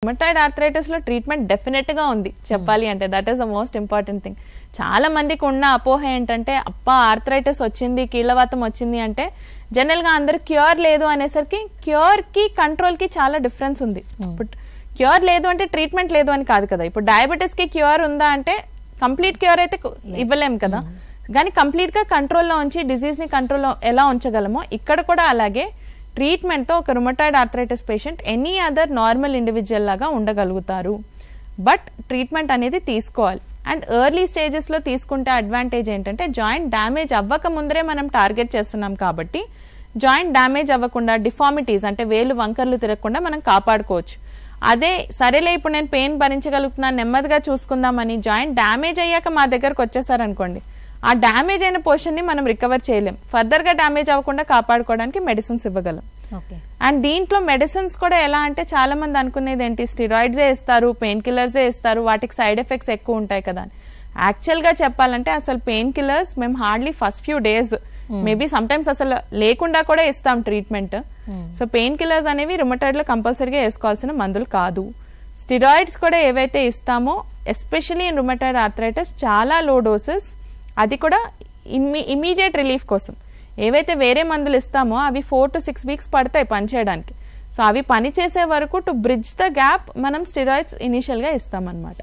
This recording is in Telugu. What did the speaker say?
రుమటాయిడ్ ఆర్థరైటిస్ లో ట్రీట్మెంట్ డెఫినెట్ గా ఉంది చెప్పాలి అంటే. That is the most important thing. చాలా మందికి ఉన్న అపోహ ఏంటంటే అప్పా ఆర్థరైటిస్ వచ్చింది, కీళ్లవాతం వచ్చింది అంటే జనరల్ గా అందరు క్యూర్ లేదు అనేసరికి క్యూర్ కి కంట్రోల్ కి చాలా డిఫరెన్స్ ఉంది. ఇప్పుడు క్యూర్ లేదు అంటే ట్రీట్మెంట్ లేదు అని కాదు కదా. ఇప్పుడు డయాబెటీస్ కి క్యూర్ ఉందా అంటే కంప్లీట్ క్యూర్ అయితే ఇవ్వలేం కదా, కానీ కంప్లీట్ గా కంట్రోల్లో ఉంచి డిజీజ్ ని కంట్రోల్లో ఎలా ఉంచగలమో ఇక్కడ కూడా అలాగే ట్రీట్మెంట్ తో ఒక rheumatoid arthritis patient any other normal individual లాగా ఉండగలుగుతారు. బట్ ట్రీట్మెంట్ అనేది తీసుకోవాలి. అండ్ ఎర్లీ స్టేజెస్ లో తీసుకుంటే అడ్వాంటేజ్ ఏంటంటే జాయింట్ డ్యామేజ్ అవ్వక ముందరే మనం టార్గెట్ చేస్తున్నాం కాబట్టి జాయింట్ డ్యామేజ్ అవ్వకుండా డిఫార్మిటీస్ అంటే వేలు వంకర్లు తిరగకుండా మనం కాపాడుకోవచ్చు. అదే సరేలే ఇప్పుడు నేను పెయిన్ భరించగలుగుతున్నాను నెమ్మదిగా చూసుకుందామని జాయింట్ డ్యామేజ్ అయ్యాక మా దగ్గరకు వచ్చేసారనుకోండి, ఆ డ్యామేజ్ అయిన పోర్షన్ ని మనం రికవర్ చేయలేం. ఫర్దర్ గా డ్యామేజ్ అవ్వకుండా కాపాడుకోవడానికి మెడిసిన్స్ ఇవ్వగలం. అండ్ దీంట్లో మెడిసిన్స్ కూడా ఎలా అంటే చాలా మంది అనుకునేది ఏంటి, స్టిరాయిడ్స్ ఇస్తారు, పెయిన్ కిల్లర్స్ ఇస్తారు, వాటికి సైడ్ ఎఫెక్ట్స్ ఎక్కువ ఉంటాయి కదా అని. యాక్చువల్ గా చెప్పాలంటే అసలు పెయిన్ కిల్లర్స్ మేము hardly first few days maybe sometimes అసలు లేకుండా కూడా ఇస్తాం ట్రీట్మెంట్. సో పెయిన్ కిల్లర్స్ అనేవి రుమటాయిడ్ లో కంపల్సరీగా వేసుకోవాల్సిన మందులు కాదు. స్టిరాయిడ్స్ కూడా ఏవైతే ఇస్తామో ఎస్పెషలీ ఇన్ రుమటాయిడ్ ఆర్థరైటిస్ చాలా లో డోసెస్, అది కూడా ఇమీడియట్ రిలీఫ్ కోసం. ఏవైతే వేరే మందులు ఇస్తామో అవి 4 to 6 weeks పడతాయి పనిచేయడానికి. సో అవి పనిచేసే వరకు టు బ్రిడ్జ్ ద గ్యాప్ మనం స్టిరాయిడ్స్ ఇనిషియల్ గా ఇస్తాం అన్నమాట.